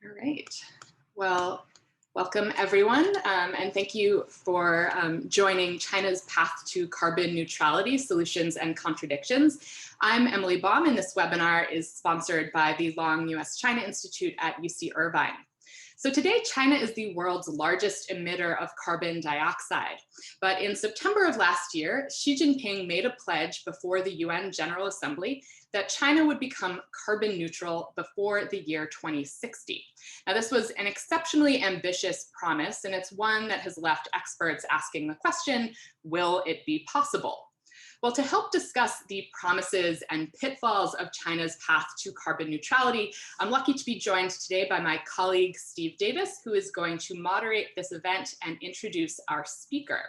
All right. Well, welcome everyone, and thank you for joining China's Path to Carbon Neutrality, Solutions and Contradictions. I'm Emily Baum, and this webinar is sponsored by the Long US-China Institute at UC Irvine. So today, China is the world's largest emitter of carbon dioxide. But in September of last year, Xi Jinping made a pledge before the UN General Assembly that China would become carbon neutral before the year 2060. Now, this was an exceptionally ambitious promise, and it's one that has left experts asking the question, will it be possible? Well, to help discuss the promises and pitfalls of China's path to carbon neutrality, I'm lucky to be joined today by my colleague, Steve Davis, who is going to moderate this event and introduce our speaker.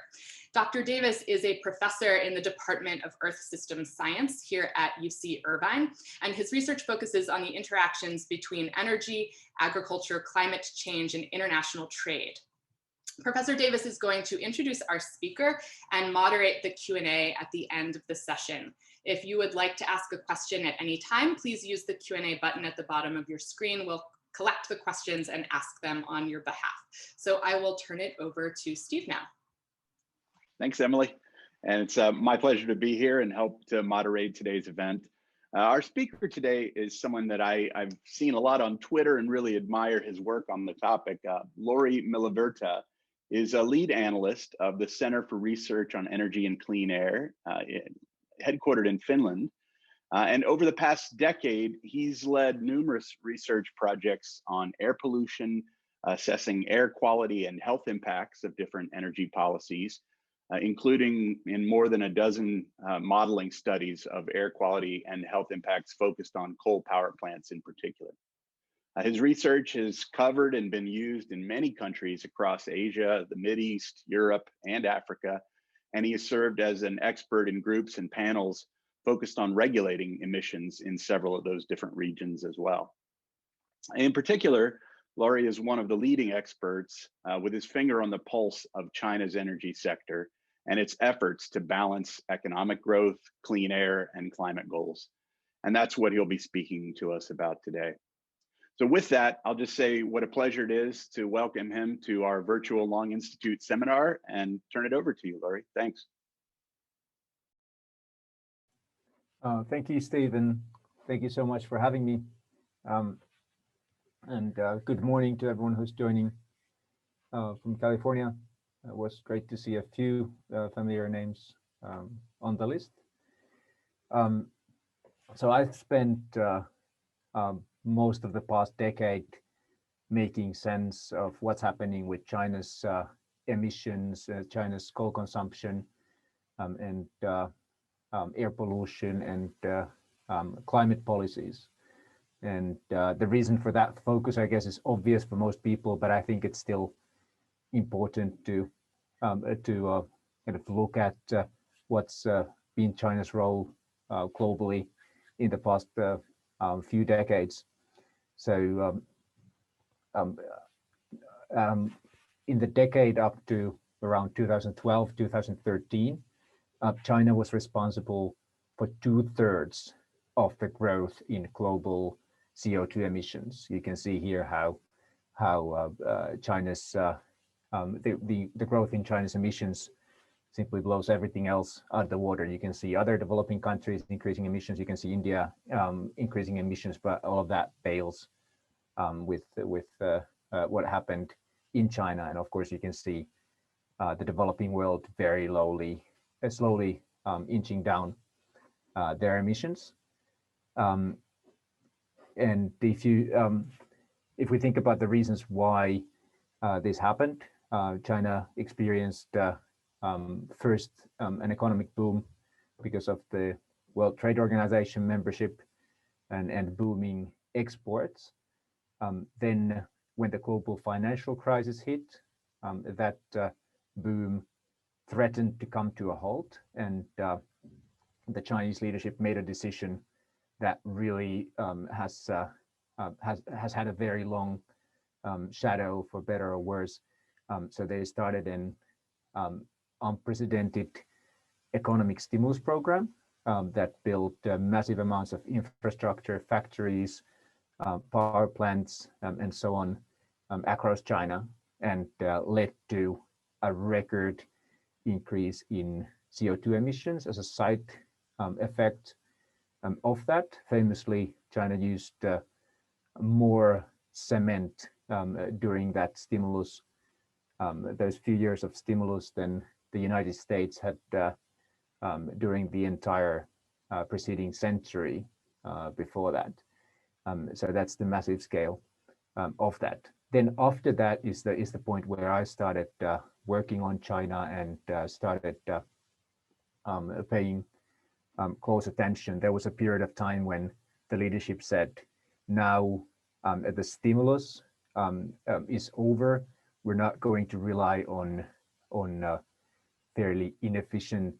Dr. Davis is a professor in the Department of Earth Systems Science here at UC Irvine, and his research focuses on the interactions between energy, agriculture, climate change, and international trade. Professor Davis is going to introduce our speaker and moderate the Q&A at the end of the session. If you would like to ask a question at any time, please use the Q&A button at the bottom of your screen. We'll collect the questions and ask them on your behalf. So I will turn it over to Steve now. Thanks, Emily. And it's my pleasure to be here and help to moderate today's event. Our speaker today is someone that I've seen a lot on Twitter and really admire his work on the topic. Lauri Myllyvirta is a lead analyst of the Center for Research on Energy and Clean Air, headquartered in Finland. And over the past decade, he's led numerous research projects on air pollution, assessing air quality and health impacts of different energy policies, including in more than a dozen modeling studies of air quality and health impacts focused on coal power plants in particular. His research has covered and been used in many countries across Asia, the Mideast, Europe, and Africa, and he has served as an expert in groups and panels focused on regulating emissions in several of those different regions as well. In particular, Lauri is one of the leading experts with his finger on the pulse of China's energy sector and its efforts to balance economic growth, clean air, and climate goals. And that's what he'll be speaking to us about today. So with that, I'll just say what a pleasure it is to welcome him to our virtual Long Institute seminar and turn it over to you, Lauri. Thanks. Thank you, Stephen. Thank you so much for having me. Good morning to everyone who's joining from California. It was great to see a few familiar names on the list. So I've spent most of the past decade making sense of what's happening with China's emissions, China's coal consumption, and air pollution and climate policies. And the reason for that focus, I guess, is obvious for most people, but I think it's still important to kind of look at what's been China's role globally in the past few decades. So in the decade up to around 2012, 2013, China was responsible for 2/3 of the growth in global CO2 emissions. You can see here how China's the growth in China's emissions simply blows everything else out of the water. You can see other developing countries increasing emissions. You can see India increasing emissions, but all of that fails with what happened in China. And of course, you can see the developing world very slowly inching down their emissions. And if we think about the reasons why this happened, China experienced first an economic boom because of the World Trade Organization membership and booming exports. Then when the global financial crisis hit, that boom threatened to come to a halt, and the Chinese leadership made a decision that really has had a very long shadow, for better or worse. So they started an unprecedented economic stimulus program that built massive amounts of infrastructure, factories, power plants and so on across China, and led to a record increase in CO2 emissions as a side effect of that. Famously, China used more cement during that stimulus, those few years of stimulus, than the United States had during the entire preceding century before that. So that's the massive scale of that. Then after that is the point where I started working on China and started paying close attention. There was a period of time when the leadership said, now the stimulus is over. We're not going to rely on fairly inefficient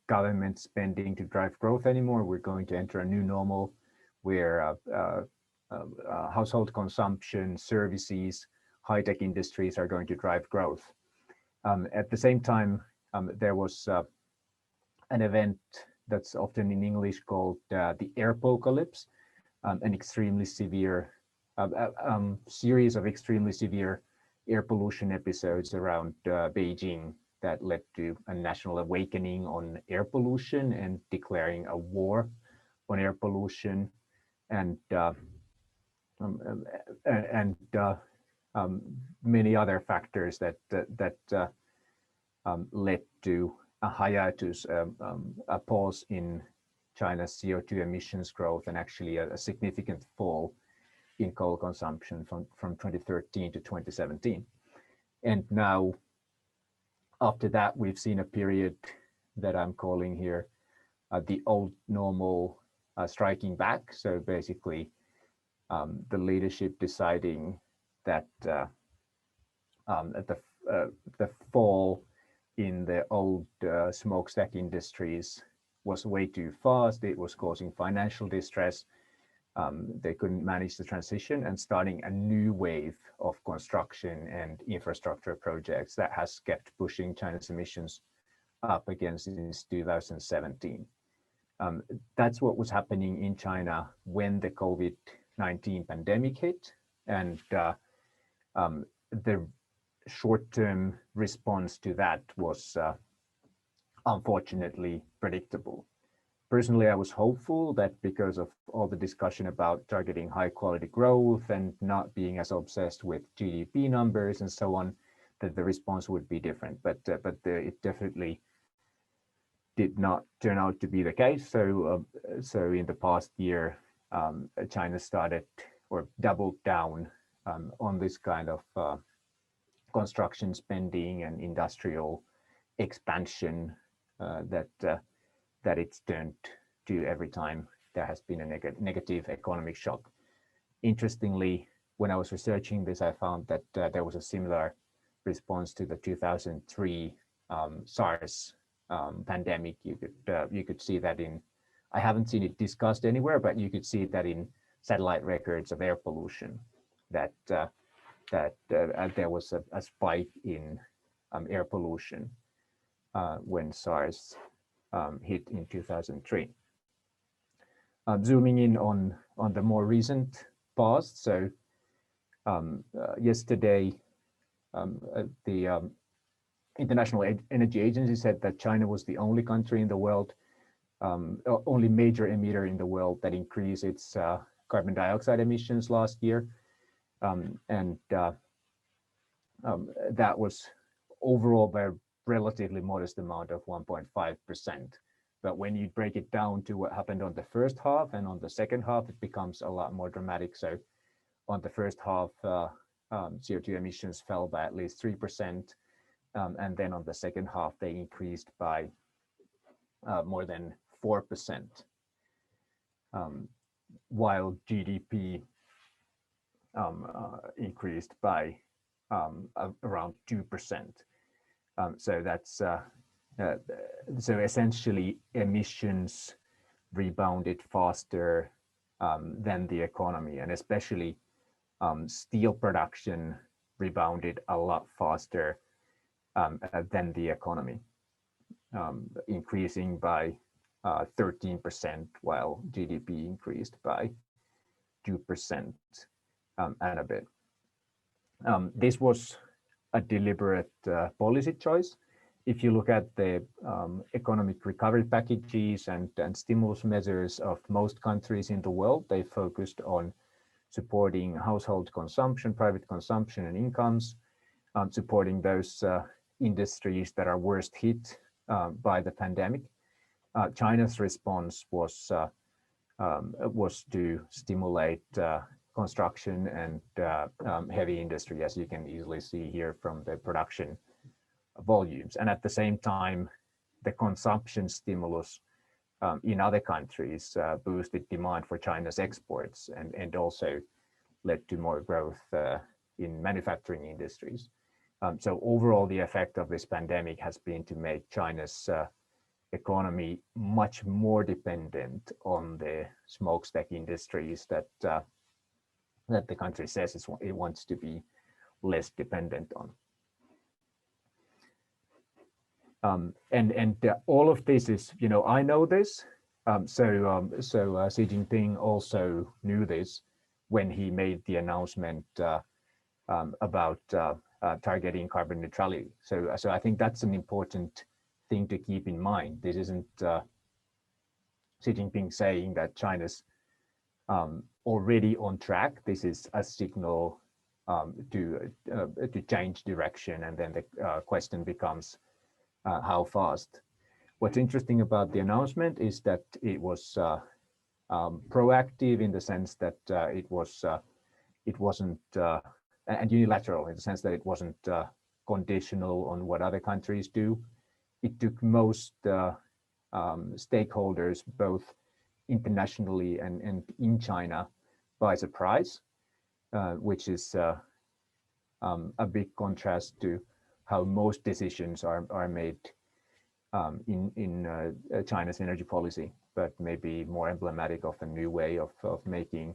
government spending to drive growth anymore. We're going to enter a new normal where household consumption, services, high-tech industries are going to drive growth. At the same time, there was an event that's often in English called the airpocalypse, an extremely severe series of extremely severe air pollution episodes around Beijing that led to a national awakening on air pollution and declaring a war on air pollution, and many other factors that led to a hiatus, a pause in China's CO2 emissions growth, and actually a significant fall in coal consumption from 2013 to 2017. And now, after that, we've seen a period that I'm calling here the old normal striking back. So basically, the leadership deciding that the fall in the old smokestack industries was way too fast. It was causing financial distress. They couldn't manage the transition, and starting a new wave of construction and infrastructure projects that has kept pushing China's emissions up again since 2017. That's what was happening in China when the COVID-19 pandemic hit, and the short-term response to that was unfortunately predictable. Personally, I was hopeful that because of all the discussion about targeting high quality growth and not being as obsessed with GDP numbers and so on, that the response would be different. But it definitely did not turn out to be the case. So in the past year, China started or doubled down on this kind of construction spending and industrial expansion that it's turned to every time there has been a negative economic shock. Interestingly, when I was researching this, I found that there was a similar response to the 2003 SARS pandemic. You could see that in, I haven't seen it discussed anywhere, but you could see that in satellite records of air pollution, that there was a spike in air pollution when SARS hit in 2003. Zooming in on the more recent past, so yesterday the International Energy Agency said that China was the only country in the world, only major emitter in the world that increased its carbon dioxide emissions last year, and that was overall by a relatively modest amount of 1.5%. But when you break it down to what happened on the first half and on the second half, it becomes a lot more dramatic. So on the first half, CO2 emissions fell by at least 3%. And then on the second half, they increased by more than 4%, while GDP increased by around 2%. So that's so essentially emissions rebounded faster than the economy, and especially steel production rebounded a lot faster than the economy, increasing by 13%, while GDP increased by 2% and a bit. This was a deliberate policy choice. If you look at the economic recovery packages and stimulus measures of most countries in the world, they focused on supporting household consumption, private consumption and incomes, supporting those industries that are worst hit by the pandemic. China's response was to stimulate construction and heavy industry, as you can easily see here from the production volumes. And at the same time, the consumption stimulus in other countries boosted demand for China's exports and also led to more growth in manufacturing industries. So overall, the effect of this pandemic has been to make China's economy much more dependent on the smokestack industries that the country says it wants to be less dependent on. And all of this is, I know this. So Xi Jinping also knew this when he made the announcement about targeting carbon neutrality. So I think that's an important thing to keep in mind. This isn't Xi Jinping saying that China's already on track. This is a signal to change direction, and then the question becomes how fast. What's interesting about the announcement is that it was proactive in the sense that it wasn't and unilateral in the sense that it wasn't conditional on what other countries do. It took most stakeholders, both internationally and in China, by surprise, which is a big contrast to how most decisions are made in China's energy policy, but maybe more emblematic of a new way of making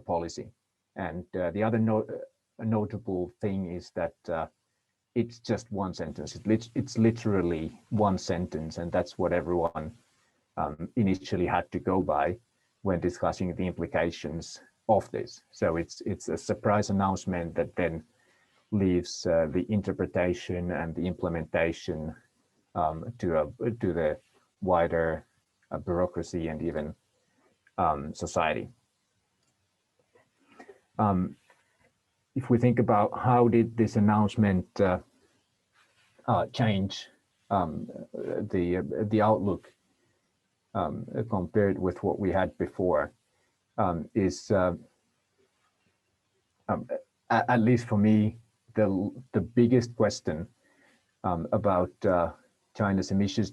policy. And the other notable thing is that it's just one sentence. It's literally one sentence, and that's what everyone initially had to go by when discussing the implications of this. So it's a surprise announcement that then leaves the interpretation and the implementation to the wider bureaucracy and even society. If we think about how did this announcement change the outlook compared with what we had before, is at least for me, the biggest question about China's emissions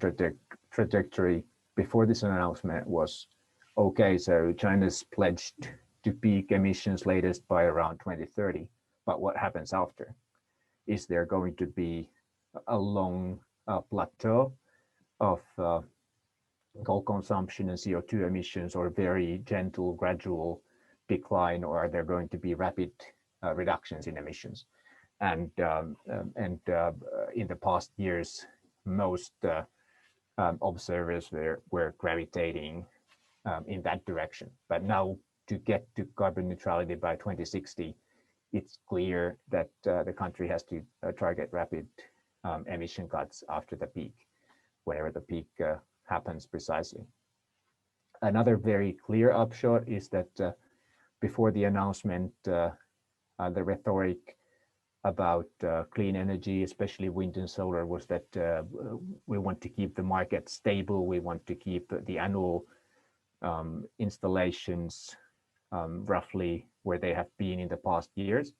trajectory before this announcement was, okay, so China's pledged to peak emissions latest by around 2030, but what happens after? Is there going to be a long plateau of coal consumption and CO2 emissions, or very gentle, gradual decline, or are there going to be rapid reductions in emissions? And in the past years, most observers were gravitating in that direction. But now, to get to carbon neutrality by 2060, it's clear that the country has to target rapid emission cuts after the peak, whenever the peak happens precisely. Another very clear upshot is that before the announcement, the rhetoric about clean energy, especially wind and solar, was that we want to keep the market stable, we want to keep the annual installations roughly where they have been in the past years.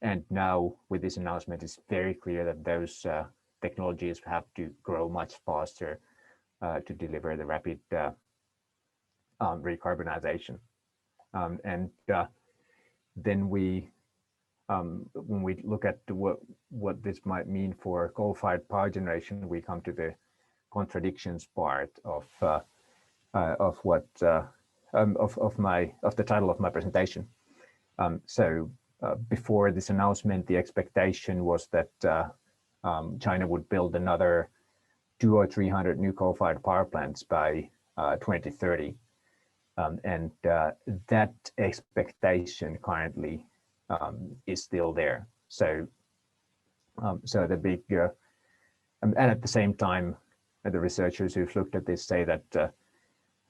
And now with this announcement, it's very clear that those technologies have to grow much faster to deliver the rapid recarbonization. And then when we look at what this might mean for coal-fired power generation, we come to the contradictions part of the title of my presentation. So before this announcement, the expectation was that China would build another 200 or 300 new coal-fired power plants by 2030. And that expectation currently is still there. So, so the big, and at the same time, the researchers who've looked at this say that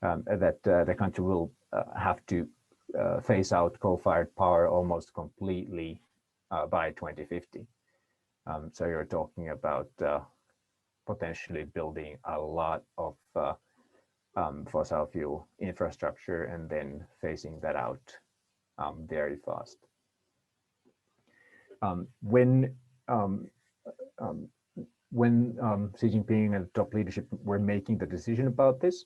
the country will have to phase out coal-fired power almost completely by 2050. So you're talking about potentially building a lot of fossil fuel infrastructure and then phasing that out very fast. When Xi Jinping and the top leadership were making the decision about this,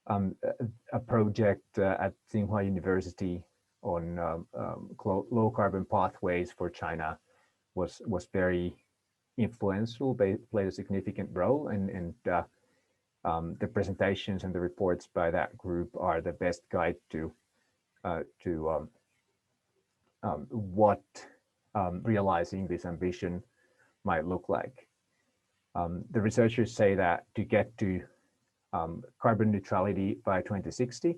a project at Tsinghua University on low carbon pathways for China was very influential. They played a significant role, and the presentations and the reports by that group are the best guide to what realizing this ambition might look like. The researchers say that to get to carbon neutrality by 2060,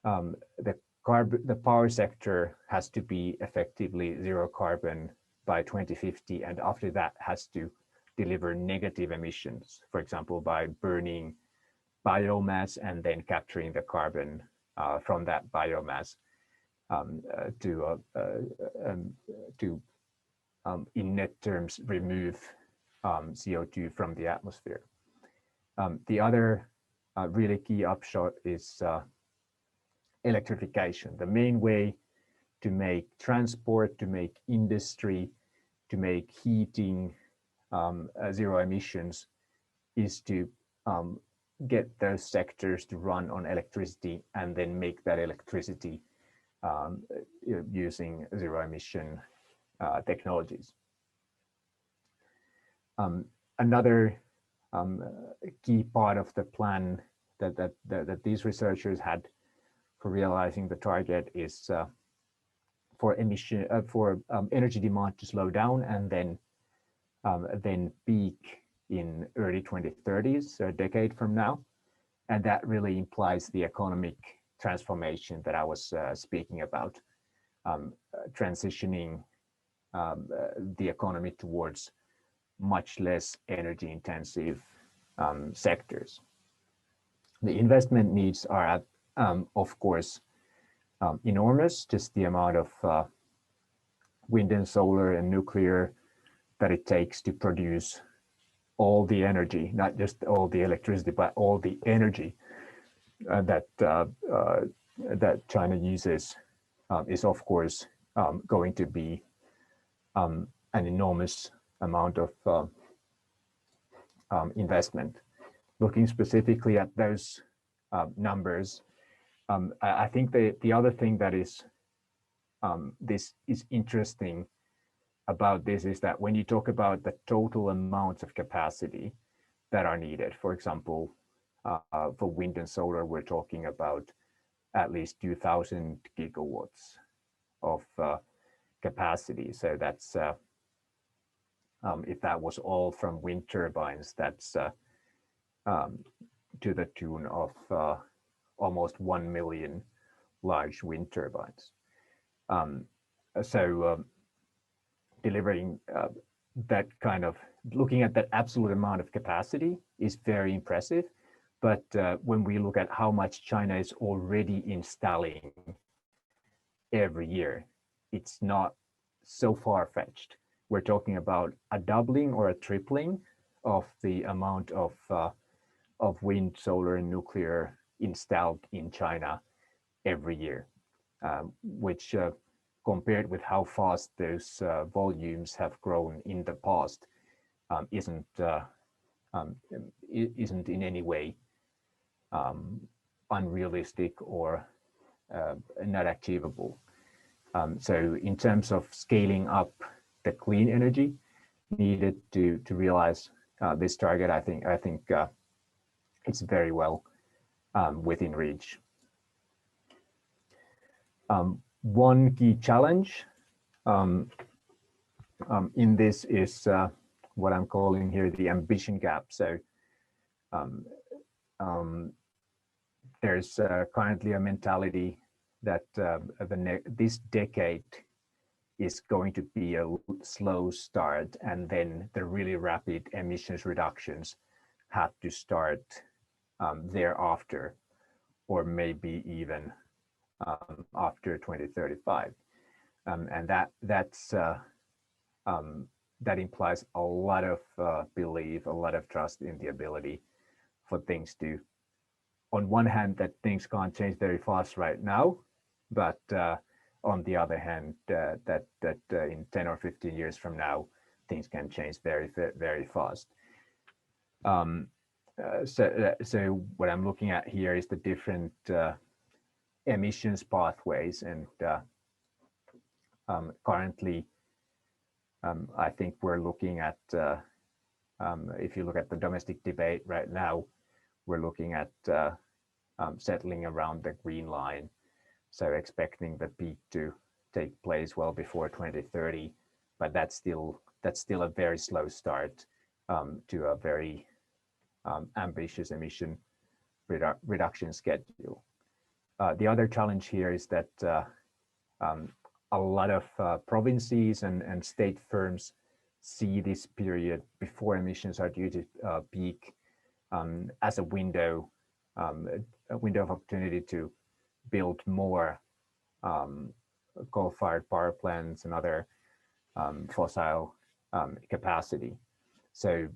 the power sector has to be effectively zero carbon by 2050, and after that has to deliver negative emissions, for example, by burning biomass and then capturing the carbon from that biomass to in net terms remove CO2 from the atmosphere. The other really key upshot is electrification. The main way to make transport, to make industry, to make heating zero emissions is to get those sectors to run on electricity and then make that electricity using zero emission technologies. Another key part of the plan that these researchers had for realizing the target is for energy demand to slow down and then peak in early 2030s, so a decade from now, and that really implies the economic transformation that I was speaking about, transitioning the economy towards much less energy intensive sectors. The investment needs are, of course, enormous. Just the amount of wind and solar and nuclear that it takes to produce all the energy, not just all the electricity, but all the energy that China uses is, of course, going to be an enormous amount of investment. Looking specifically at those numbers, I think the other thing that is this is interesting about this is that when you talk about the total amounts of capacity that are needed, for example, for wind and solar, we're talking about at least 2,000 gigawatts of capacity. So that's if that was all from wind turbines, that's to the tune of almost 1 million large wind turbines. Delivering that kind of, looking at that absolute amount of capacity is very impressive. But when we look at how much China is already installing every year, it's not so far-fetched. We're talking about a doubling or a tripling of the amount of wind, solar, and nuclear installed in China every year, which compared with how fast those volumes have grown in the past, isn't in any way unrealistic or not achievable. So in terms of scaling up the clean energy needed to realize this target, I think it's very well within reach. One key challenge in this is what I'm calling here the ambition gap. So there's currently a mentality that this decade is going to be a slow start, and then the really rapid emissions reductions have to start thereafter, or maybe even after 2035. And that implies a lot of belief, a lot of trust in the ability for things to, on one hand, that things can't change very fast right now, but on the other hand, that in 10 or 15 years from now, things can change very, very fast. So what I'm looking at here is the different emissions pathways, and currently, I think we're looking at, if you look at the domestic debate right now, we're looking at settling around the green line. So expecting the peak to take place well before 2030, but that's still a very slow start to a very ambitious emission reduction schedule. The other challenge here is that a lot of provinces and state firms see this period before emissions are due to peak as a window of opportunity to build more coal-fired power plants and other fossil capacity. So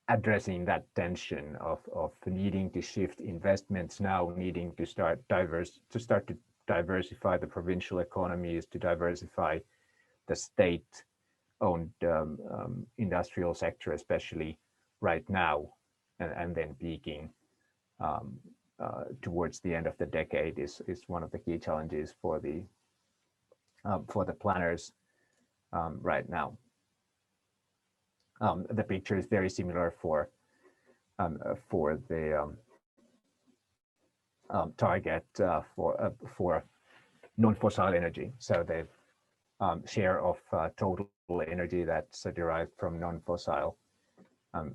addressing that tension of needing to shift investments now, needing to start to diversify the provincial economies, to diversify the state-owned industrial sector, especially right now, and then peaking towards the end of the decade is one of the key challenges for the planners right now. The picture is very similar for the target for non-fossil energy. So the share of total energy that's derived from non-fossil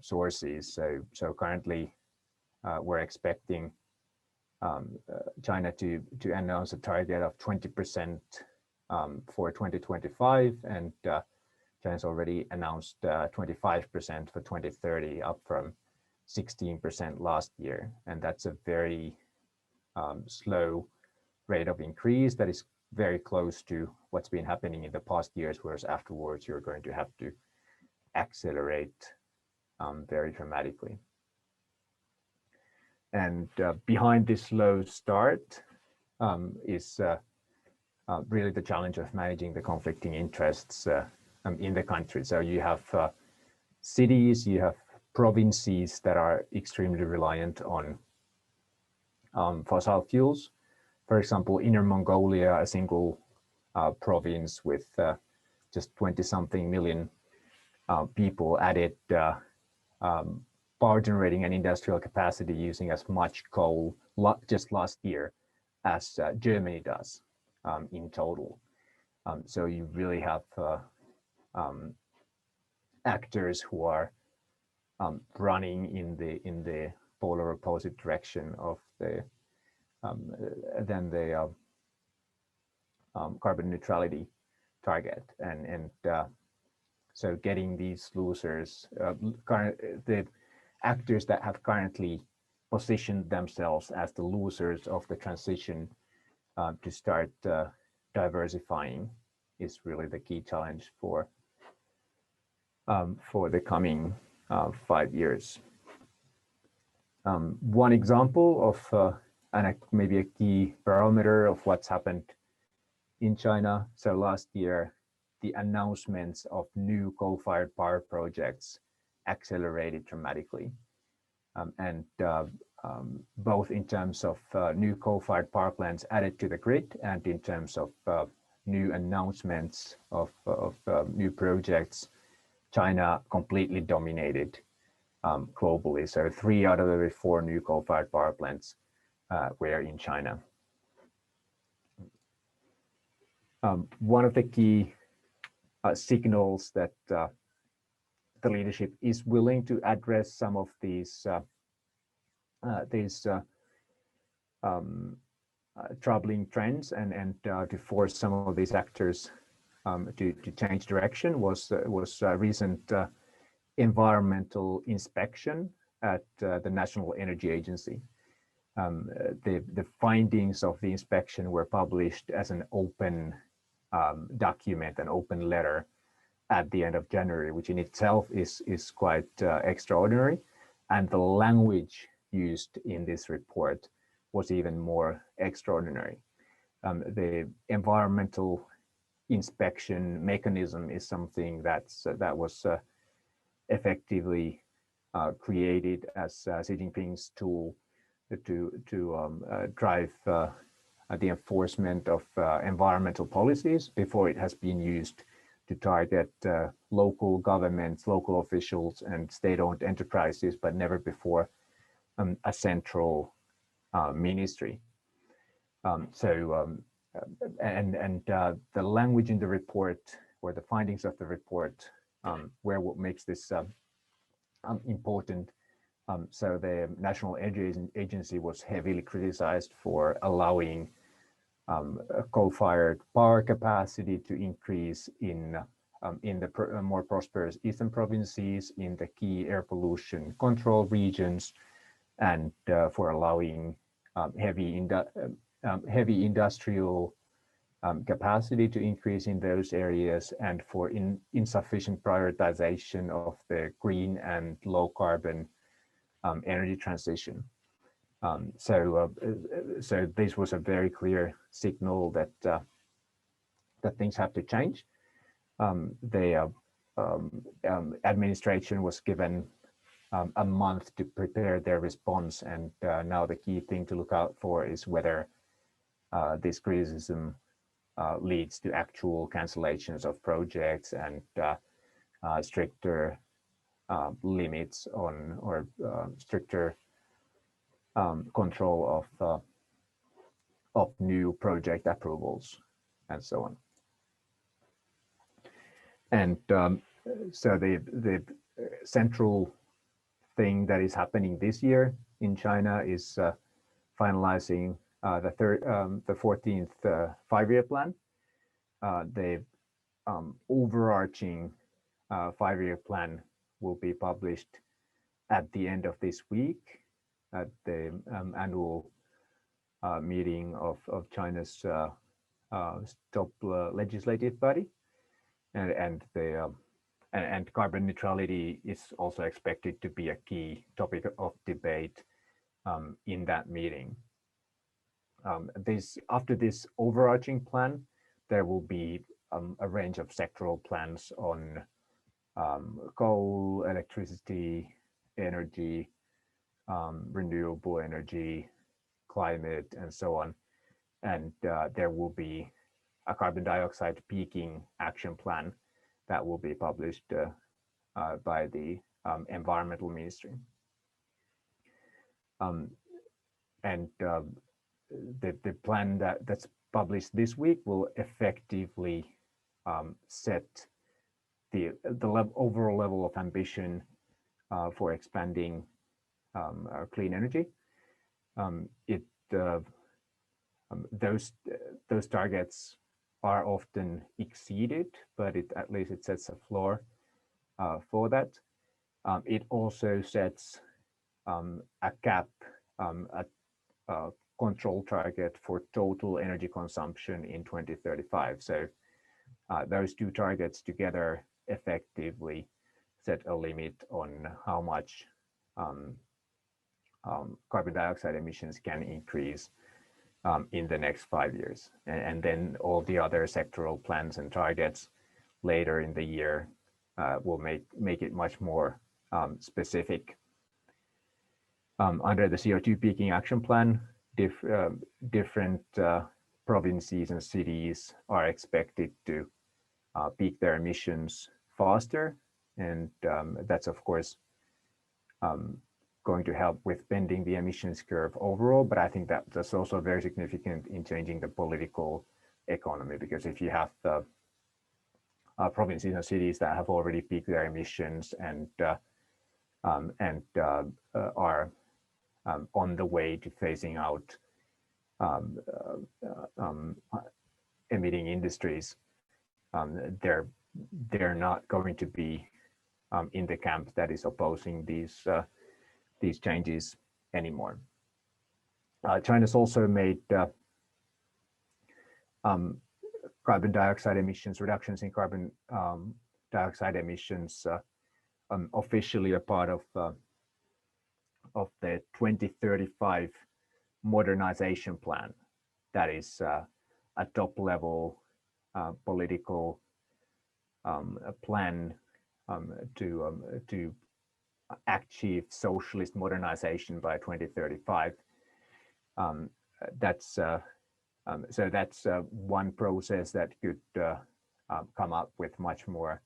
sources. So currently, we're expecting China to announce a target of 20% for 2025, and China's already announced 25% for 2030, up from 16% last year, and that's a very slow rate of increase that is very close to what's been happening in the past years, whereas afterwards you're going to have to accelerate very dramatically. And behind this slow start is really the challenge of managing the conflicting interests in the country. So you have cities, you have provinces that are extremely reliant on fossil fuels. For example, Inner Mongolia, a single province with just 20-something million people, added power generating and industrial capacity using as much coal just last year as Germany does in total. So you really have actors who are running in the polar opposite direction of the than the carbon neutrality target, and so getting these losers, the actors that have currently positioned themselves as the losers of the transition to start diversifying is really the key challenge for the coming 5 years. One example of and maybe a key barometer of what's happened in China. So last year, the announcements of new coal-fired power projects accelerated dramatically. And both in terms of new coal-fired power plants added to the grid, and in terms of new announcements of new projects, China completely dominated globally. So 3 out of the 4 new coal-fired power plants were in China. One of the key signals that the leadership is willing to address some of these these troubling trends and to force some of these actors to change direction was a recent environmental inspection at the National Energy Agency. The findings of the inspection were published as an open document, an open letter at the end of January, which in itself is quite extraordinary. And the language used in this report was even more extraordinary. The environmental inspection mechanism is something that was effectively created as Xi Jinping's tool to drive the enforcement of environmental policies before it has been used to target local governments, local officials, and state-owned enterprises, but never before a central ministry. The language in the report, or the findings of the report, where what makes this important. So the National Energy Agency was heavily criticized for allowing coal-fired power capacity to increase in the more prosperous eastern provinces, in the key air pollution control regions, and for allowing heavy industrial capacity to increase in those areas, and for insufficient prioritization of the green and low carbon energy transition. So this was a very clear signal that that things have to change. The administration was given a month to prepare their response, and now the key thing to look out for is whether this criticism leads to actual cancellations of projects and stricter limits on, or stricter control of new project approvals and so on. And so the central thing that is happening this year in China is finalizing the 14th five-year plan. The overarching five-year plan will be published at the end of this week at the annual meeting of China's top legislative body, and carbon neutrality is also expected to be a key topic of debate in that meeting. After this overarching plan, there will be a range of sectoral plans on coal, electricity, energy, renewable energy, climate, and so on. And there will be a carbon dioxide peaking action plan that will be published by the Environmental Ministry. The plan that's published this week will effectively set the overall level of ambition for expanding clean energy. Those targets are often exceeded, but at least it sets a floor for that. It also sets a cap, a control target for total energy consumption in 2035. So those two targets together effectively set a limit on how much carbon dioxide emissions can increase in the next 5 years. And then all the other sectoral plans and targets later in the year will make it much more specific. Under the CO2 peaking action plan, different provinces and cities are expected to peak their emissions faster. And that's, of course, going to help with bending the emissions curve overall. But I think that's also very significant in changing the political economy, because if you have the provinces and cities that have already peaked their emissions and are on the way to phasing out emitting industries, they're not going to be in the camp that is opposing these changes anymore. China's also made carbon dioxide emissions, reductions in carbon dioxide emissions officially a part of the 2035 modernization plan. That is a top level political plan to achieve socialist modernization by 2035. So that's one process that could come up with much more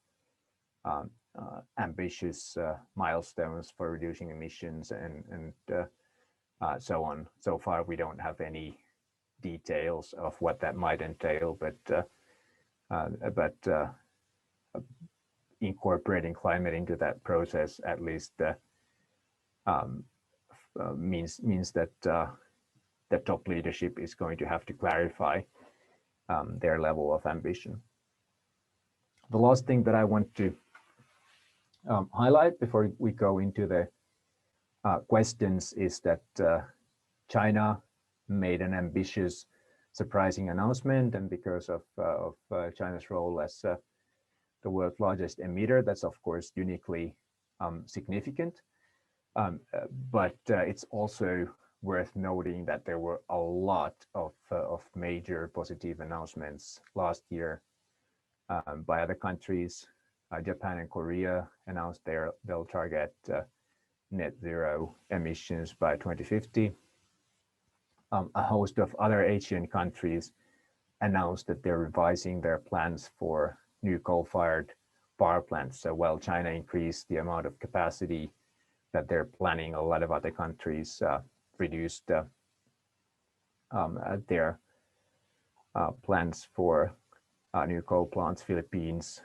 ambitious milestones for reducing emissions and so on. So far, we don't have any details of what that might entail, but incorporating climate into that process at least means that the top leadership is going to have to clarify their level of ambition. The last thing that I want to highlight before we go into the questions is that China made an ambitious, surprising announcement, and because of China's role as the world's largest emitter, that's of course uniquely significant. But it's also worth noting that there were a lot of major positive announcements last year by other countries. Japan and Korea announced they'll target net zero emissions by 2050. A host of other Asian countries announced that they're revising their plans for new coal-fired power plants. So while China increased the amount of capacity that they're planning, a lot of other countries reduced their plans for new coal plants. Philippines,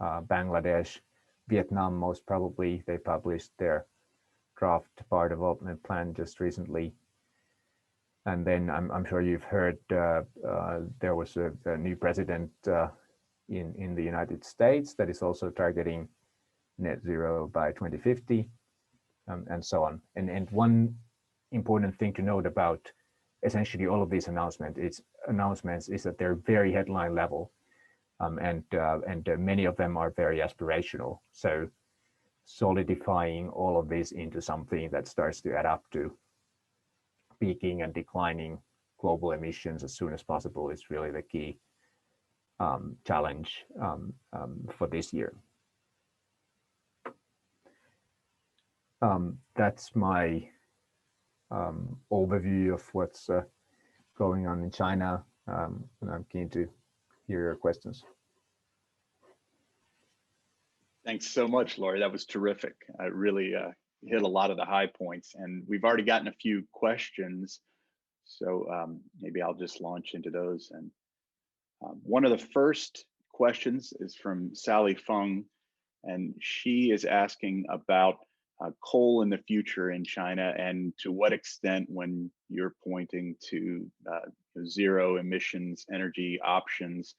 Bangladesh, Vietnam, most probably, they published their draft power development plan just recently. And then I'm sure you've heard there was a new president in the United States that is also targeting net zero by 2050, and so on. And one important thing to note about essentially all of these announcements is that they're very headline level, and many of them are very aspirational. So solidifying all of this into something that starts to add up to peaking and declining global emissions as soon as possible is really the key challenge for this year. That's my overview of what's going on in China, and I'm keen to hear your questions. Thanks so much, Lauri. That was terrific. I really hit a lot of the high points, and we've already gotten a few questions. So maybe I'll just launch into those. And one of the first questions is from Sally Fung, and she is asking about coal in the future in China, and to what extent, when you're pointing to zero emissions energy options,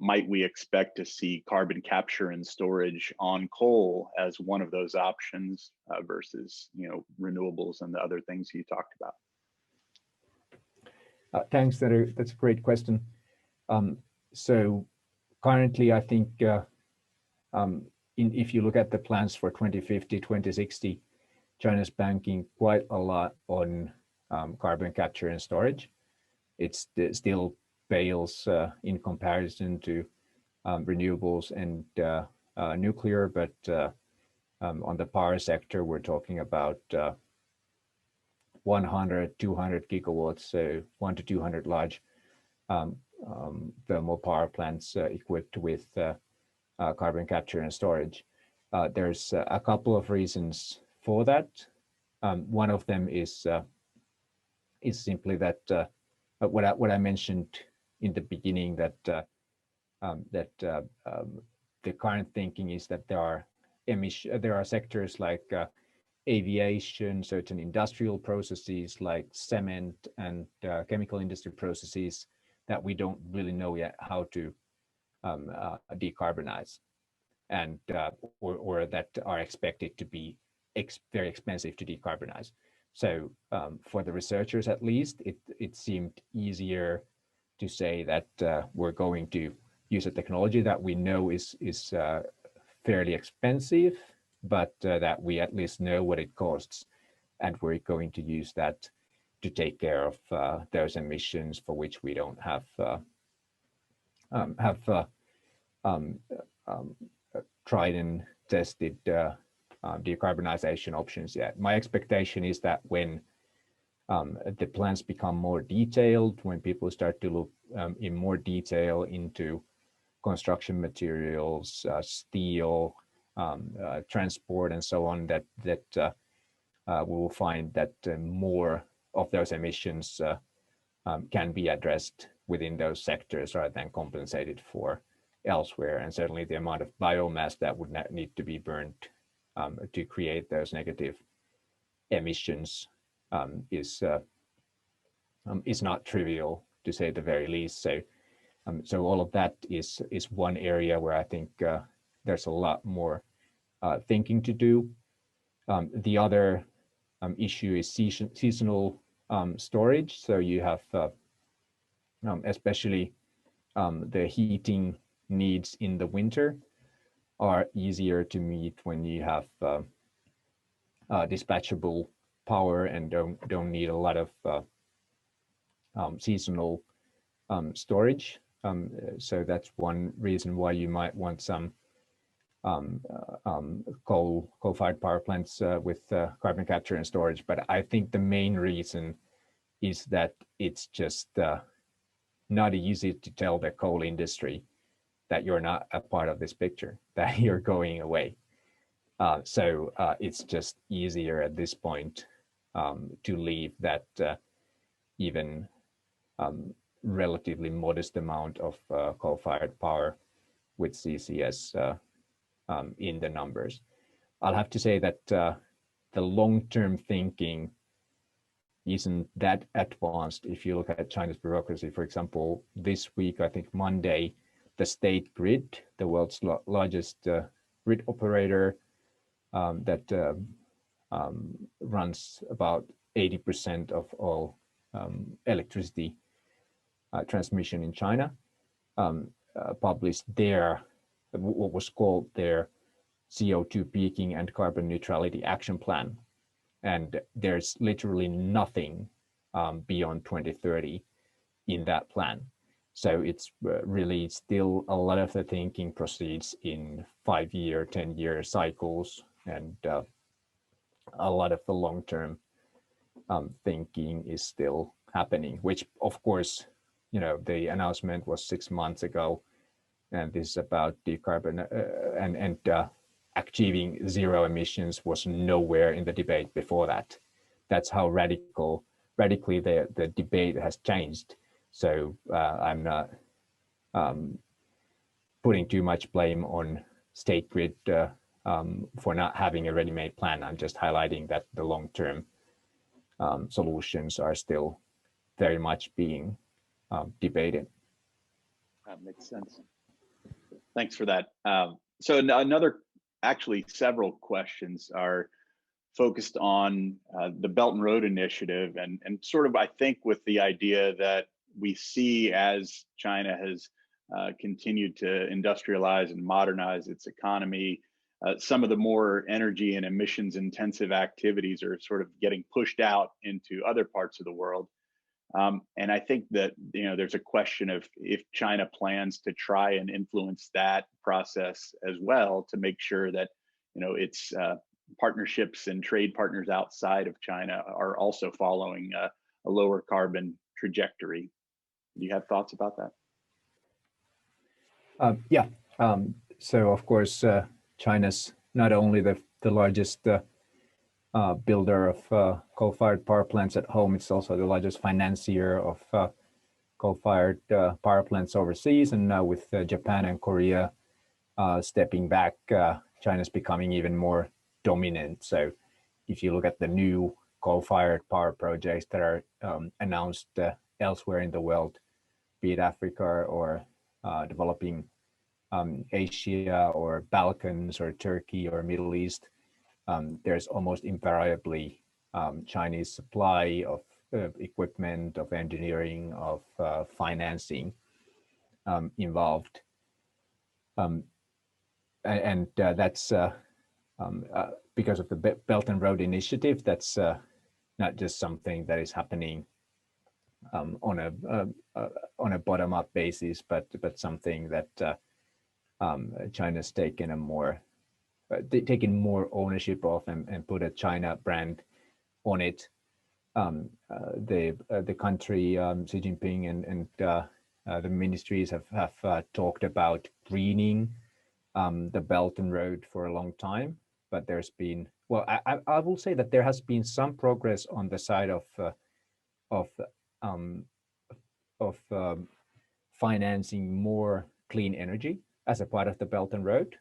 might we expect to see carbon capture and storage on coal as one of those options versus renewables and the other things you talked about? Thanks, that's a great question. So currently, I think if you look at the plans for 2050, 2060, China's banking quite a lot on carbon capture and storage. It's still pales in comparison to renewables and nuclear, but on the power sector, we're talking about 100, 200 gigawatts, so 1 to 200 large thermal power plants equipped with carbon capture and storage. There's a couple of reasons for that. One of them is simply that what I mentioned in the beginning, that the current thinking is that there are sectors like aviation, certain industrial processes like cement and chemical industry processes that we don't really know yet how to decarbonize, and or that are expected to be very expensive to decarbonize. So for the researchers, at least, it seemed easier to say that we're going to use a technology that we know is fairly expensive, but that we at least know what it costs, and we're going to use that to take care of those emissions for which we don't have tried and tested decarbonization options yet. My expectation is that when the plans become more detailed, when people start to look in more detail into construction materials, steel, transport, and so on, that we will find that more of those emissions can be addressed within those sectors rather than compensated for elsewhere. And certainly the amount of biomass that would need to be burnt to create those negative emissions is not trivial, to say the very least. So so all of that is one area where I think there's a lot more thinking to do. The other issue is seasonal storage. So you have especially the heating needs in the winter are easier to meet when you have dispatchable power and don't need a lot of seasonal storage. So that's one reason why you might want some coal-fired power plants with carbon capture and storage. But I think the main reason is that it's just not easy to tell the coal industry that you're not a part of this picture, that you're going away. So it's just easier at this point to leave that even relatively modest amount of coal-fired power with CCS in the numbers. I'll have to say that the long-term thinking isn't that advanced. If you look at China's bureaucracy, for example, this week, I think Monday, the state grid, the world's largest grid operator that runs about 80% of all electricity transmission in China, published their what was called their CO2 peaking and carbon neutrality action plan. And there's literally nothing beyond 2030 in that plan. So it's really still a lot of the thinking proceeds in 5-year, 10-year cycles, and a lot of the long-term thinking is still happening, which of course, you know, the announcement was 6 months ago, and this is about decarbon and achieving zero emissions was nowhere in the debate before that. That's how radically the debate has changed. So I'm not putting too much blame on State Grid for not having a ready-made plan. I'm just highlighting that the long-term solutions are still very much being debated. That makes sense. Thanks for that. So actually several questions are focused on the Belt and Road Initiative and sort of, I think, with the idea that we see as China has continued to industrialize and modernize its economy, some of the more energy and emissions intensive activities are sort of getting pushed out into other parts of the world. And I think that, you know, there's a question of if China plans to try and influence that process as well to make sure that, you know, its partnerships and trade partners outside of China are also following a lower carbon trajectory. Do you have thoughts about that? Yeah. So of course, China's not only the largest builder of coal-fired power plants at home, it's also the largest financier of coal-fired power plants overseas. And now with Japan and Korea stepping back, China's becoming even more dominant. So if you look at the new coal-fired power projects that are announced elsewhere in the world, be it Africa or developing Asia or Balkans or Turkey or Middle East, there's almost invariably Chinese supply of equipment, of engineering, of financing involved. And that's because of the Belt and Road Initiative. That's not just something that is happening on a bottom-up basis, but something that China's taken more ownership of and put a China brand on it. The country, Xi Jinping and the ministries have talked about greening the Belt and Road for a long time, but there's been, well, I will say that there has been some progress on the side of financing more clean energy as a part of the Belt and Road.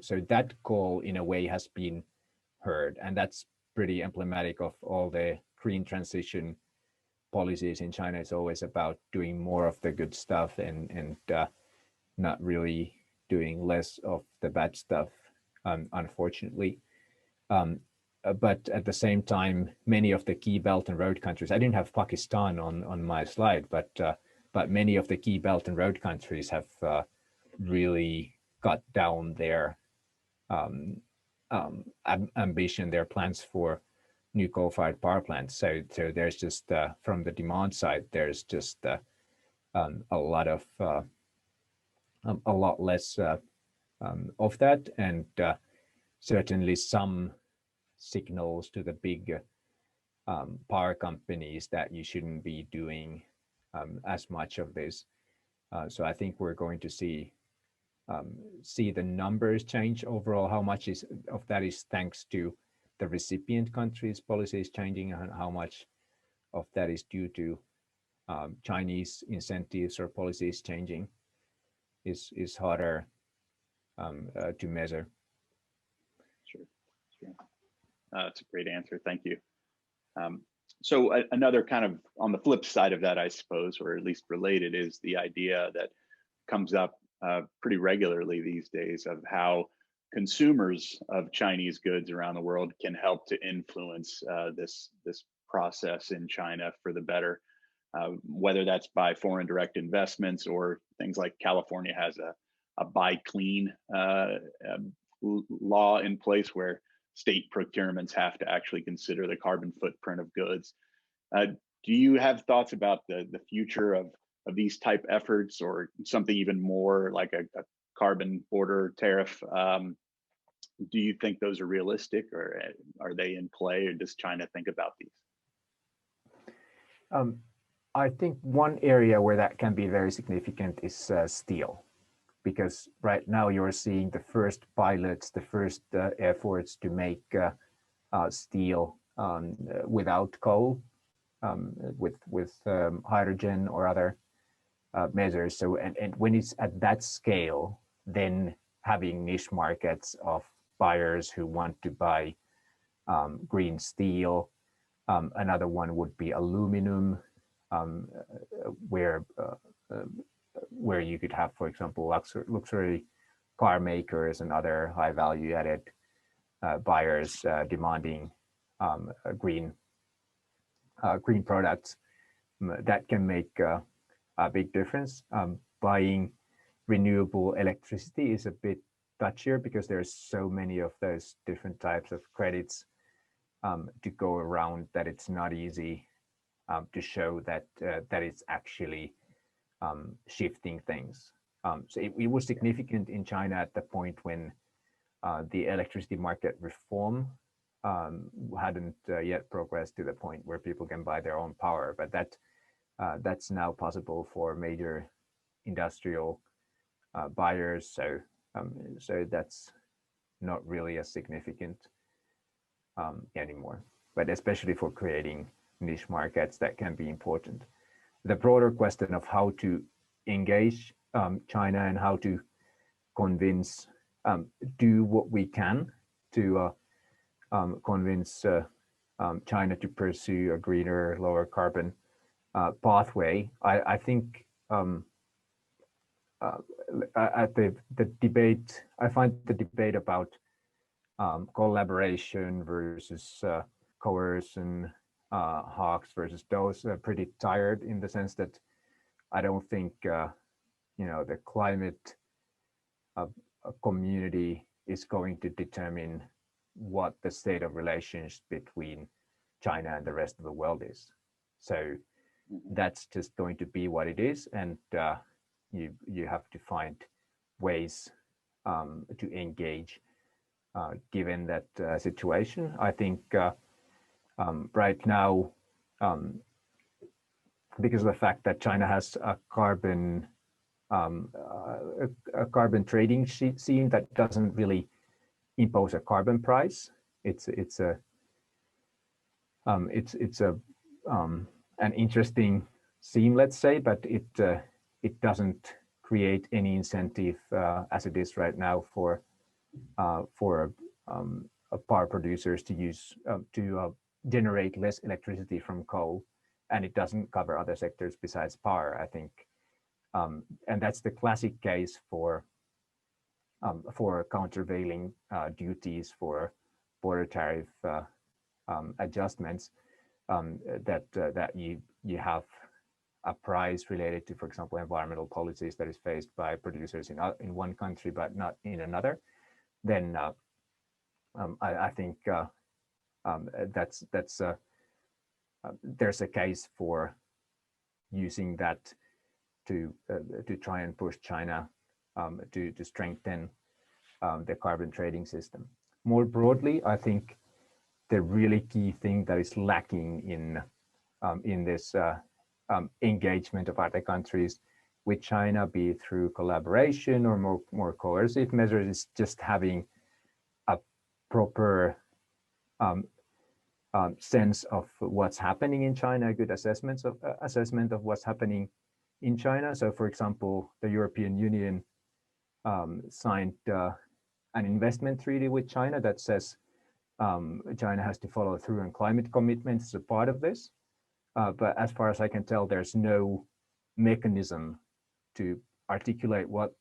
So that call in a way has been heard, and that's pretty emblematic of all the green transition policies in China. It's always about doing more of the good stuff and not really doing less of the bad stuff, unfortunately. But at the same time, many of the key Belt and Road countries, I didn't have Pakistan on my slide, but many of the key Belt and Road countries have really cut down their ambition, their plans for new coal-fired power plants. So there's just from the demand side, there's just a lot less of that, and certainly some signals to the big power companies that you shouldn't be doing as much of this. So I think we're going to see the numbers change overall. How much of that is thanks to the recipient countries' policies changing, and how much of that is due to Chinese incentives or policies changing is harder to measure. Sure. That's a great answer. Thank you. So another kind of on the flip side of that, I suppose, or at least related, is the idea that comes up pretty regularly these days of how consumers of Chinese goods around the world can help to influence this process in China for the better, whether that's by foreign direct investments or things like California has a buy clean law in place where state procurements have to actually consider the carbon footprint of goods. Do you have thoughts about the future of these type efforts, or something even more like a carbon border tariff? Do you think those are realistic, or are they in play, or does China think about these? I think one area where that can be very significant is steel, because right now you're seeing the first pilots, the first efforts to make steel without coal, with hydrogen or other measures. So, and when it's at that scale, then having niche markets of buyers who want to buy green steel. Another one would be aluminum, where you could have, for example, luxury car makers and other high value added buyers demanding green products. That can make a big difference. Buying renewable electricity is a bit touchier because there's so many of those different types of credits to go around that it's not easy to show that it's actually shifting things. So it was significant in China at the point when the electricity market reform hadn't yet progressed to the point where people can buy their own power, but that's now possible for major industrial buyers. So that's not really as significant anymore, but especially for creating niche markets, that can be important. The broader question of how to engage China and how to convince, do what we can to convince China to pursue a greener, lower carbon pathway. I think at the debate, I find the debate about collaboration versus coercion, hawks versus those pretty tired, in the sense that I don't think the climate community is going to determine what the state of relations between China and the rest of the world is. So that's just going to be what it is, and you have to find ways to engage given that situation. I think right now, because of the fact that China has a carbon trading scene that doesn't really impose a carbon price. It's an interesting scene, let's say, but it doesn't create any incentive as it is right now for power producers to use to generate less electricity from coal, and it doesn't cover other sectors besides power, I think. And that's the classic case for countervailing duties, for border tariff adjustments, that you have a price related to, for example, environmental policies that is faced by producers in one country but not in another. Then I think there's a case for using that to try and push China to strengthen the carbon trading system. More broadly, I think the really key thing that is lacking in this engagement of other countries with China, be it through collaboration or more coercive measures, is just having a proper sense of what's happening in China, a good assessment of what's happening in China. So, for example, the European Union signed an investment treaty with China that says China has to follow through on climate commitments as a part of this. But as far as I can tell, there's no mechanism to articulate what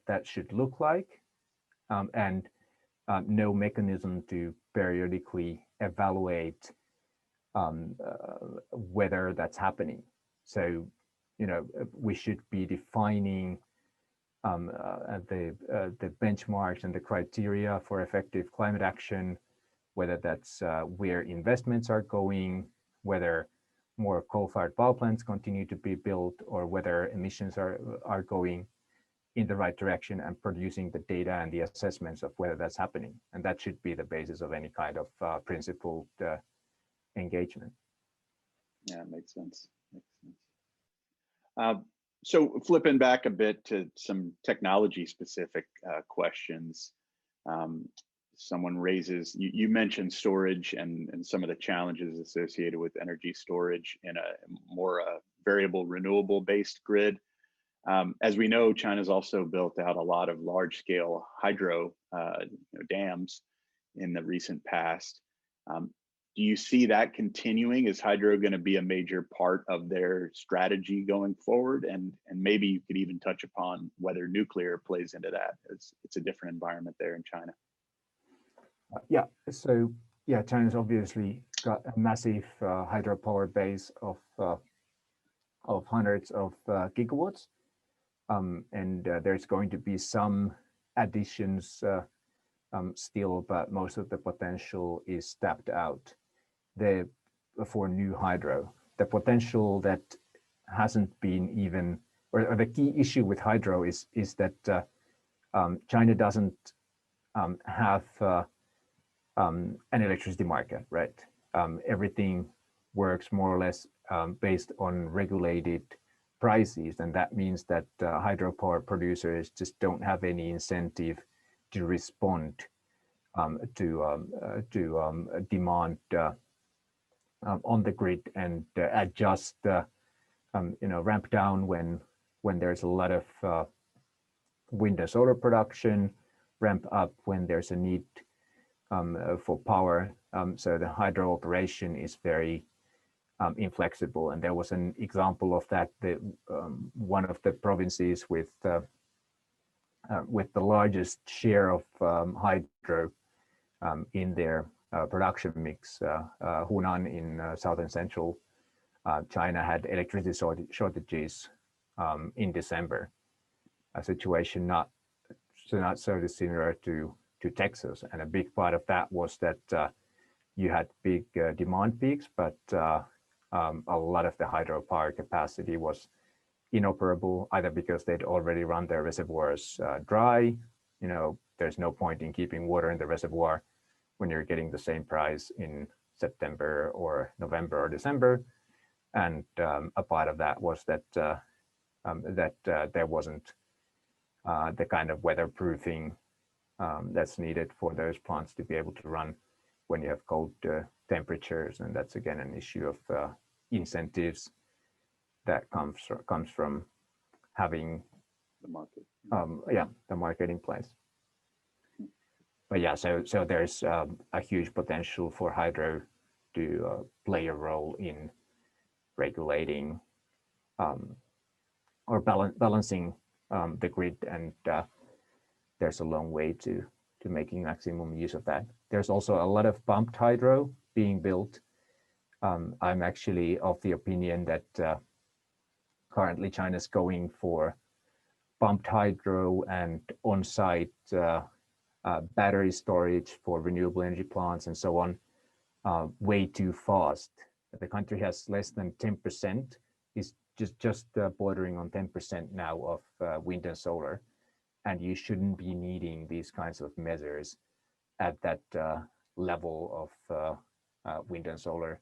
that should look like, and no mechanism to periodically evaluate whether that's happening. So, we should be defining the benchmarks and the criteria for effective climate action, whether that's where investments are going, whether more coal-fired power plants continue to be built, or whether emissions are going in the right direction, and producing the data and the assessments of whether that's happening. And that should be the basis of any kind of principled engagement. Yeah, makes sense. So flipping back a bit to some technology specific questions. Someone raises, you mentioned storage and some of the challenges associated with energy storage in a more variable renewable based grid. As we know, China's also built out a lot of large scale hydro dams in the recent past. Do you see that continuing? Is hydro going to be a major part of their strategy going forward? And maybe you could even touch upon whether nuclear plays into that, as it's a different environment there in China. Yeah, so yeah, China's obviously got a massive hydropower base of hundreds of gigawatts, and there's going to be some additions still, but most of the potential is tapped out. For new hydro, the potential that hasn't been even, or the key issue with hydro is that China doesn't have an electricity market, right? Everything works more or less based on regulated prices, and that means that hydropower producers just don't have any incentive to respond to demand on the grid, and adjust, ramp down when there's a lot of wind and solar production, ramp up when there's a need for power. So the hydro operation is very inflexible, and there was an example of that. One of the provinces with the largest share of hydro in their production mix, Hunan in southern central China, had electricity shortages in December. A situation not so dissimilar to Texas, and a big part of that was that you had big demand peaks, but a lot of the hydropower capacity was inoperable, either because they'd already run their reservoirs dry. There's no point in keeping water in the reservoir when you're getting the same price in September or November or December. And a part of that was that there wasn't the kind of weatherproofing that's needed for those plants to be able to run when you have cold temperatures. And that's again an issue of incentives that comes from having the market. The market in place. But yeah, so there's a huge potential for hydro to play a role in regulating or balancing the grid, and there's a long way to making maximum use of that. There's also a lot of pumped hydro being built. I'm actually of the opinion that currently China's going for pumped hydro and on-site battery storage for renewable energy plants and so on way too fast. The country has less than 10%, is just bordering on 10% now of wind and solar, and you shouldn't be needing these kinds of measures at that level of wind and solar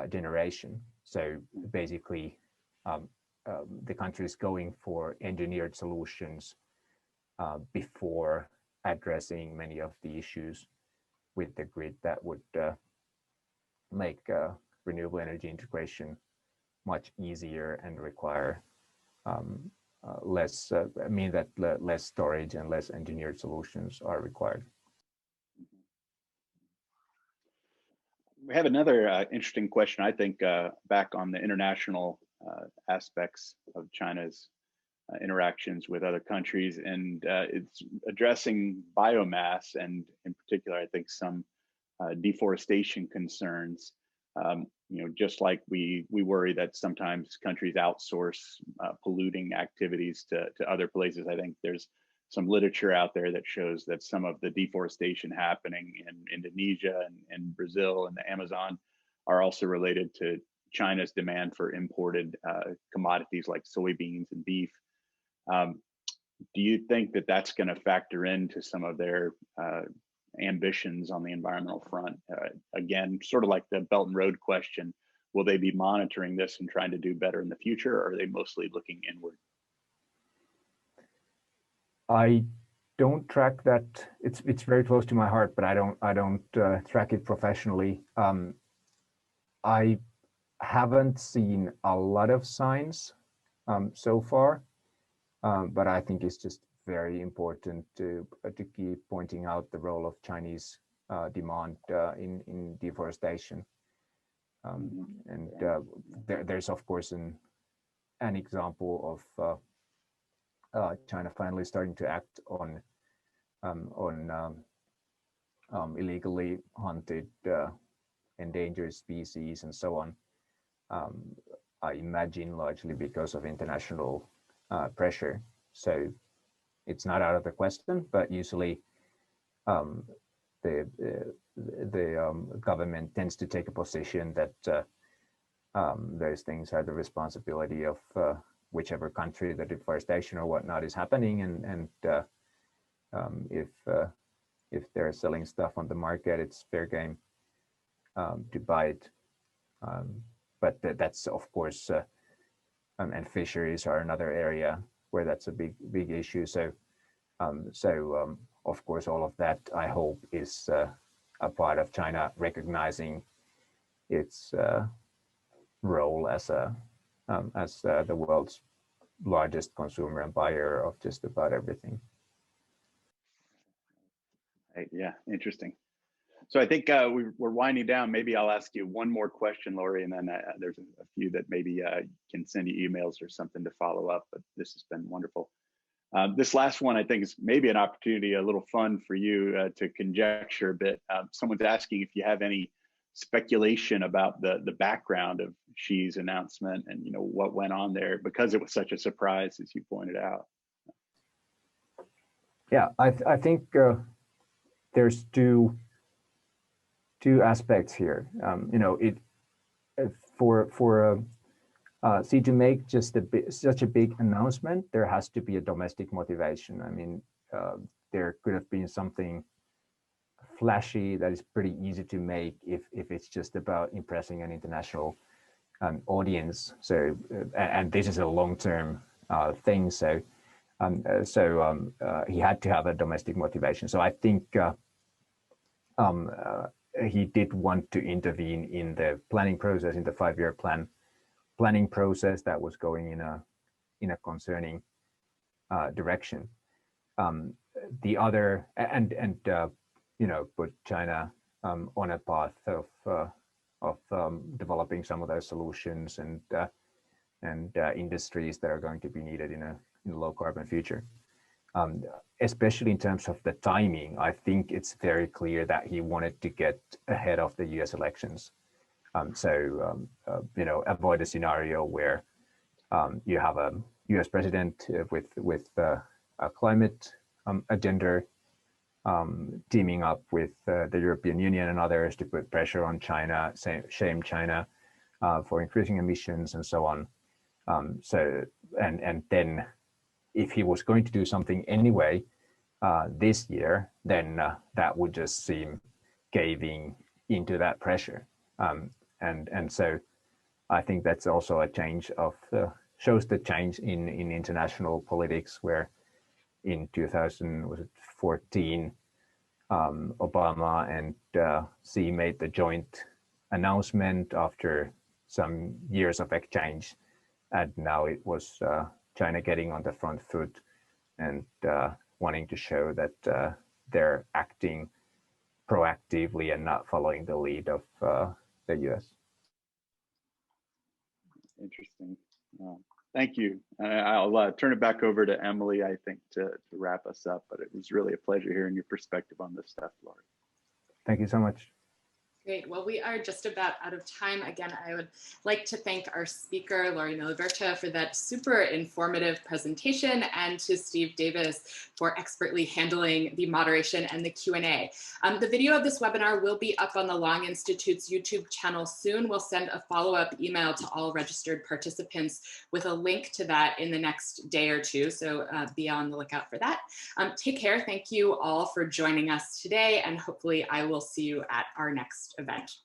generation. So basically, the country is going for engineered solutions before addressing many of the issues with the grid that would make renewable energy integration much easier and require less storage and less engineered solutions are required. We have another interesting question, I think, back on the international aspects of China's interactions with other countries, and it's addressing biomass, and in particular, I think some deforestation concerns. Just like we worry that sometimes countries outsource polluting activities to other places. I think there's some literature out there that shows that some of the deforestation happening in Indonesia and Brazil and the Amazon are also related to China's demand for imported commodities like soybeans and beef. Do you think that that's going to factor into some of their ambitions on the environmental front? Again, sort of like the Belt and Road question, will they be monitoring this and trying to do better in the future, or are they mostly looking inward? I don't track that. It's very close to my heart, but I don't track it professionally. I haven't seen a lot of signs so far, but I think it's just very important to keep pointing out the role of Chinese demand in deforestation. There's of course an example of China finally starting to act on illegally hunted endangered species and so on. I imagine largely because of international pressure. So it's not out of the question, but usually the government tends to take a position that those things are the responsibility of whichever country the deforestation or whatnot is happening, and if they're selling stuff on the market, it's fair game to buy it. But that's of course, and fisheries are another area where that's a big issue. So of course, all of that I hope is a part of China recognizing its role as the world's largest consumer and buyer of just about everything. Yeah, interesting. So I think we're winding down. Maybe I'll ask you one more question, Lauri, and then there's a few that maybe can send you emails or something to follow up, but this has been wonderful. This last one, I think, is maybe an opportunity, a little fun for you to conjecture a bit. Someone's asking if you have any speculation about the background of Xi's announcement and what went on there, because it was such a surprise, as you pointed out. Yeah, I think there's two aspects here. For Xi to make just such a big announcement, there has to be a domestic motivation. I mean, there could have been something flashy that is pretty easy to make if it's just about impressing an international audience. So, and this is a long-term thing. So, he had to have a domestic motivation. So I think he did want to intervene in the planning process, in the 5-year planning process that was going in a concerning direction. The other, put China on a path of developing some of those solutions and industries that are going to be needed in a low carbon future. Especially in terms of the timing, I think it's very clear that he wanted to get ahead of the US elections. Avoid a scenario where you have a US president with a climate agenda teaming up with the European Union and others to put pressure on China, shame China for increasing emissions and so on. And then if he was going to do something anyway this year, then that would just seem caving into that pressure. And so I think that's also a change shows the change in international politics, where in 2014, Obama and Xi made the joint announcement after some years of exchange, and now it was China getting on the front foot and wanting to show that they're acting proactively and not following the lead of the US. Interesting. Thank you. I'll turn it back over to Emily, I think, to wrap us up, but it was really a pleasure hearing your perspective on this stuff, Lauri. Thank you so much. Great. Well, we are just about out of time. Again, I would like to thank our speaker, Lauri Myllyvirta, for that super informative presentation, and to Steve Davis for expertly handling the moderation and the Q&A. The video of this webinar will be up on the Long Institute's YouTube channel soon. We'll send a follow-up email to all registered participants with a link to that in the next day or two, so be on the lookout for that. Take care. Thank you all for joining us today, and hopefully I will see you at our next event.